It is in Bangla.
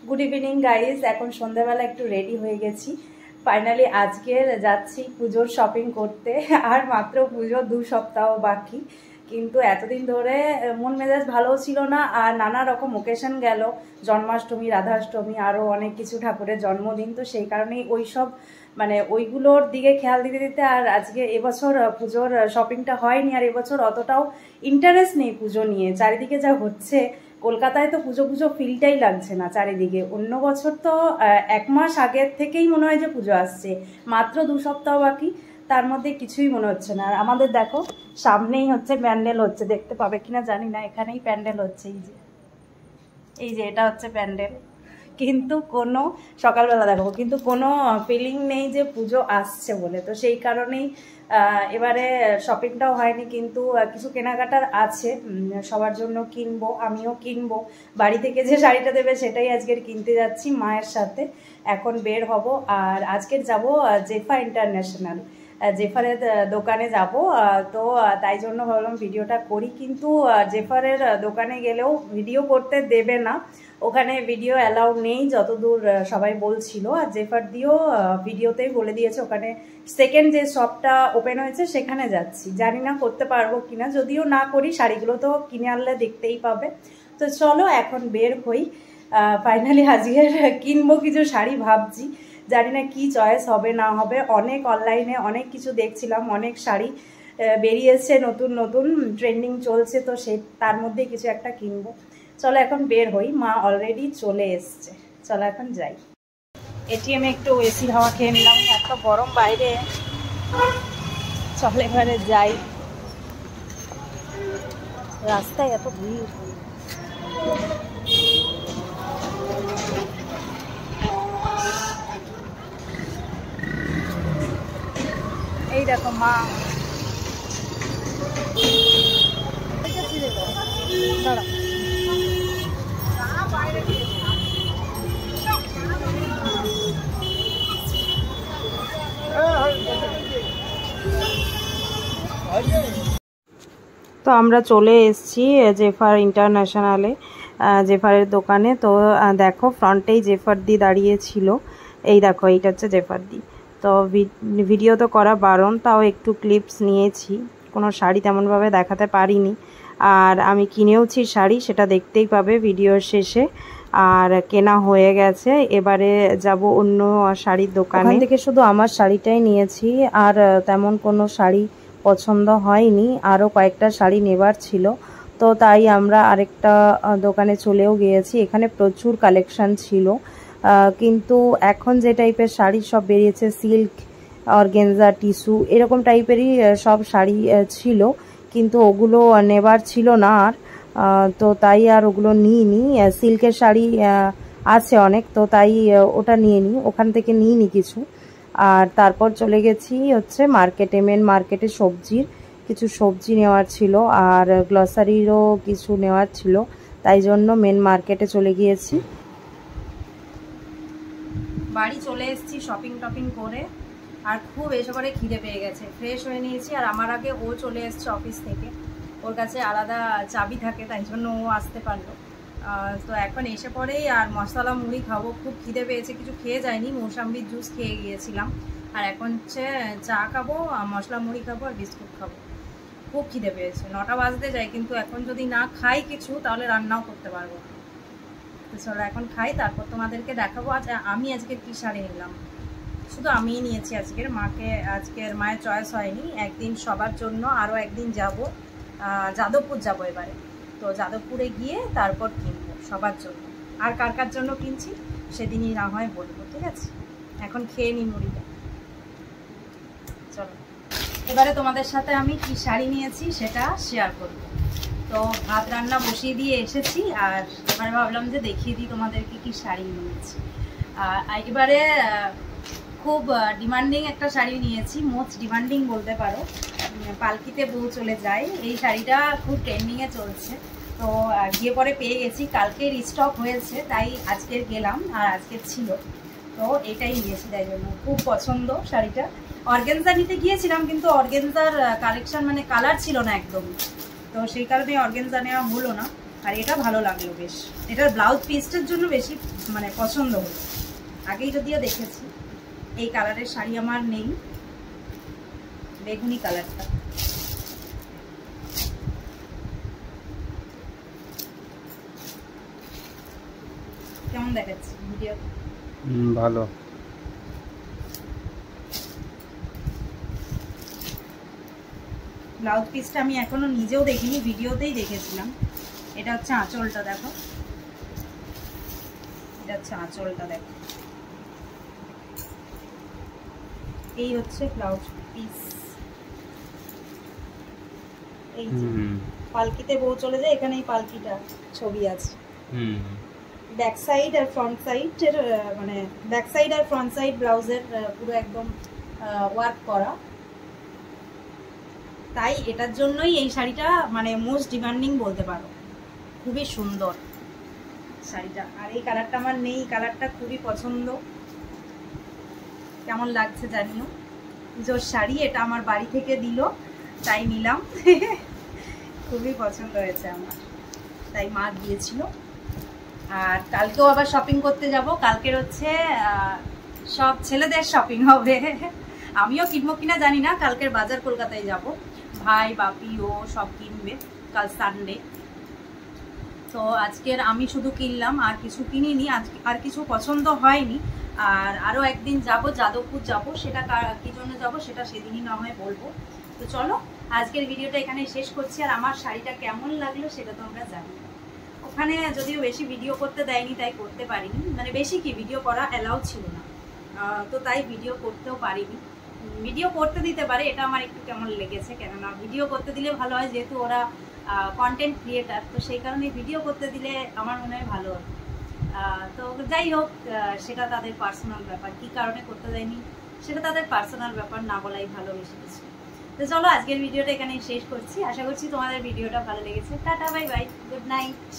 Good evening guys. এখন সন্ধ্যাবেলা একটু রেডি হয়ে গেছি। ফাইনালি আজকে যাচ্ছি পুজোর শপিং করতে। আর মাত্র পুজো 2 সপ্তাহ বাকি, কিন্তু এতদিন ধরে মন মেজাজ ভালো ছিল না। আর নানা রকম ওকেশন গেল, জন্মাষ্টমী, রাধাষ্টমী, আরও অনেক কিছু, ঠাকুরের জন্মদিন। তো সেই কারণেই ওইসব ওইগুলোর দিকে খেয়াল দিতে দিতে আর আজকে এবছর পুজোর শপিংটা হয়নি। আর এবছর অতটাও ইন্টারেস্ট নেই পুজো নিয়ে। চারিদিকে যা হচ্ছে, কলকাতায় তো পুজো পুজো ফিলটাই লাগছে না চারিদিকে। অন্য বছর তো 1 মাস আগের থেকেই মনে হয় যে পুজো আসছে, মাত্র 2 সপ্তাহ বাকি, তার মধ্যে কিছুই মনে হচ্ছে না। আর আমাদের দেখো সামনেই হচ্ছে প্যান্ডেল হচ্ছে, দেখতে পাবে কিনা জানি না, এখানেই প্যান্ডেল হচ্ছে। এই যে এটা হচ্ছে প্যান্ডেল, কিন্তু কোনো সকালবেলা দেখাবো, কিন্তু কোনো ফিলিং নেই যে পুজো আসছে বলে। তো সেই কারণেই এবারে শপিংটাও হয়নি, কিন্তু কিছু কেনাকাটার আছে, সবার জন্য কিনবো, আমিও কিনবো। বাড়ি থেকে যে শাড়িটা দেবে সেটাই আজকের কিনতে যাচ্ছি মায়ের সাথে। এখন বের হব। আর আজকের যাব জেফা ইন্টারন্যাশনাল, জেফারের দোকানে যাব। তো তাই জন্য ভাবলাম ভিডিওটা করি, কিন্তু জেফারের দোকানে গেলেও ভিডিও করতে দেবে না, ওখানে ভিডিও অ্যালাউ নেই যতদূর সবাই বলছিল। আর জেফার দিয়েও ভিডিওতেই বলে দিয়েছে ওখানে সেকেন্ড যে শপটা ওপেন হয়েছে সেখানে যাচ্ছি। জানি না করতে পারবো কিনা, যদিও না করি শাড়িগুলো তো কিনে আনলে দেখতেই পাবে। তো চলো এখন বের হই। ফাইনালি আজকের কিনবো কিছু শাড়ি ভাবছি, জানি না কি চয়েস হবে না হবে। অনেক অনলাইনে অনেক কিছু দেখছিলাম, অনেক শাড়ি বেরিয়েছে, নতুন নতুন ট্রেন্ডিং চলছে, তো তার মধ্যে কিছু একটা কিনবো। চলো এখন বের হই, মা অলরেডি চলে এসছে, চলো এখন যাই। এটিএমে একটু এসির হাওয়া খেয়ে নিলাম, এত গরম বাইরে। চলো এবারে যাই, রাস্তায় এত ভিড়। এই দেখো মা, দাঁড়া। তো আমরা চলে এসেছি জেফার ইন্টারন্যাশনালে, জেফারের দোকানে। তো দেখো ফ্রন্টেই জেফার দি দাঁড়িয়েছিল, এই দেখো এইটা হচ্ছে জেফার দি। তো ভিডিও তো করা বারণ, তাও একটু ক্লিপস নিয়েছি, কোনো শাড়ি তেমনভাবে দেখাতে পারিনি। আর আমি কিনেওছি শাড়ি, সেটা দেখতেই পাবে ভিডিওর শেষে। আর কেনা হয়ে গেছে, এবারে যাব অন্য শাড়ির দোকানে। ওখান থেকে শুধু আমার শাড়িটাই নিয়েছি, আর তেমন কোনো শাড়ি পছন্দ হয়নি, আরও কয়েকটা শাড়ি নেবার ছিল। তো তাই আমরা আরেকটা দোকানে চলেও গিয়েছি, এখানে প্রচুর কালেকশন ছিল। কিন্তু এখন যে টাইপের শাড়ি সব বেরিয়েছে, সিল্ক, অর্গেনজা, টিস্যু, এরকম টাইপেরই সব শাড়ি ছিল, কিন্তু ওগুলো নেবার ছিল না আর। তো তাই আর ওগুলো নিইনি। সিল্কের শাড়ি আছে অনেক, তো তাই ওটা নিয়ে নিই, ওখান থেকে নিইনি কিছু। আর তারপর চলে গেছি হচ্ছে মার্কেটে, মেন মার্কেটে কিছু সবজি নেওয়ার ছিল, আর গ্লসারিরও কিছু নেওয়ার ছিল, তাই জন্য মেন মার্কেটে চলে গিয়েছি। বাড়ি চলে এসেছি শপিং টপিং করে, আর খুব এসে করে খিদে পেয়ে গেছে। ফ্রেশ হয়ে নিয়েছি, আর আমার আগে ও চলে এসছে অফিস থেকে, ওর কাছে আলাদা চাবি থাকে, তাই জন্য ও আসতে পারলো। তো এখন এসে পরেই আর মশলা মুড়ি খাবো, খুব খিদে পেয়েছে, কিছু খেয়ে যায়নি, মৌসাম্বির জুস খেয়ে গিয়েছিলাম। আর এখন হচ্ছে চা খাবো, মশলা মুড়ি খাবো, আর বিস্কুট খাবো। খুব খিদে পেয়েছে, 9টা বাজতে যায়, কিন্তু এখন যদি না খাই কিছু তাহলে রান্নাও করতে পারবো না। তো চলো এখন খাই, তারপর তোমাদেরকে দেখাবো আমি আজকে কী শাড়ি নিলাম। শুধু আমিই নিয়েছি আজকের, মায়ের চয়েস হয়নি। একদিন সবার জন্য, আরও একদিন যাব, যাদবপুর যাব এবারে। তো যাদবপুরে গিয়ে তারপর কিনবো সবার জন্য, আর কার কার জন্য কিনছি সেদিনই না হয় বলবো, ঠিক আছে? এখন খেয়ে নিই মুড়িটা। চলো এবারে তোমাদের সাথে আমি কি শাড়ি নিয়েছি সেটা শেয়ার করব। তো ভাত রান্না বসিয়ে দিয়ে এসেছি, আর এবারে ভাবলাম যে দেখিয়ে দিই তোমাদেরকে কি শাড়ি নিয়েছি। এবারে খুব ডিমান্ডিং একটা শাড়ি নিয়েছি, মোস্ট ডিমান্ডিং বলতে পারো, পালকিতে বউ চলে যায়, এই শাড়িটা খুব ট্রেন্ডিংয়ে চলছে। তো গিয়ে পরে পেয়ে গেছি, কালকে রিস্টক হয়েছে, তাই আজকের গেলাম, আর আজকের ছিল, তো এটাই নিয়েছি। তাই জন্য খুব পছন্দ শাড়িটা। অর্গেনজা নিতে গিয়েছিলাম, কিন্তু অর্গেনজার কালেকশন কালার ছিল না একদম, তো সেই কারণে অর্গেনজা নেওয়া হলো না। আর এটা ভালো লাগলো বেশ, এটার ব্লাউজ পিসটার জন্য বেশি মানে পছন্দ হলো। আগেই যদিও দেখেছি। এই কালারের শাড়ি আমার নেই, বেগুনি কালারটা। কেমন দেখাচ্ছে ভিডিও? ভালো। ব্লাউজ পিসটা আমি এখনো নিজেও দেখিনি, ভিডিওতেই দেখেছিলাম। এটা হচ্ছে আঁচলটা, দেখো এটা হচ্ছে আঁচলটা, দেখো এই হচ্ছে ব্লাউজ পিস। এই পালকিতে বউ চলে যায়, এখানে এই পালকিটা ছবি আছে। ব্যাক সাইড আর ফ্রন্ট সাইডের মানে ব্যাক সাইড আর ফ্রন্ট সাইড ব্লাউজের পুরো একদম ওয়ার্ক করা। তাই এটার জন্যই এই শাড়িটা মানে মোস্ট ডিমান্ডিং বলতে পারো। খুবই সুন্দর শাড়িটা। আর এই কালারটা আমার নেই, কালারটা খুবই পছন্দ। কেমন লাগছে জানিও। পুজোর শাড়ি, এটা আমার বাড়ি থেকে দিল, তাই নিলাম। খুবই পছন্দ হয়েছে আমার, তাই মা দিয়েছিল। আর কালকেও আবার শপিং করতে যাব। কালকের হচ্ছে সব ছেলেদের শপিং হবে। আমিও কিনবো কিনা জানি না। কালকের বাজার কলকাতায় যাব, ভাই বাপি ও সব কিনবে, কাল সানডে। তো আজকের আমি শুধু কিনলাম, আর কিছু কিনিনি, আজকে আর কিছু পছন্দ হয়নি। আর আরও একদিন যাব, যাদবপুর যাব, সেটা কি জন্য যাব সেটা সেদিনই না হয় বলবো। তো চলো আজকের ভিডিওটা এখানে শেষ করছি। আর আমার শাড়িটা কেমন লাগলো সেটা তোমরা জানো। ওখানে যদিও বেশি ভিডিও করতে দেয়নি, তাই করতে পারিনি, মানে বেশি কি ভিডিও করা অ্যালাউ ছিল না, তো তাই ভিডিও করতেও পারিনি। ভিডিও করতে দিতে পারে, এটা আমার একটু কেমন লেগেছে, কেননা ভিডিও করতে দিলে ভালো হয়, যেহেতু ওরা কন্টেন্ট ক্রিয়েটার, তো সেই কারণে ভিডিও করতে দিলে আমার মনে হয় ভালো হতো। তো যাই হোক, সেটা তাদের পার্সোনাল ব্যাপার, কি কারণে করতে দেয়নি সেটা তাদের পার্সোনাল ব্যাপার, না বলাই ভালো বেশি কিছু। তো চলো আজকের ভিডিওটা এখানেই শেষ করছি। আশা করছি তোমাদের ভিডিওটা ভালো লেগেছে। Tata, bye bye, good night.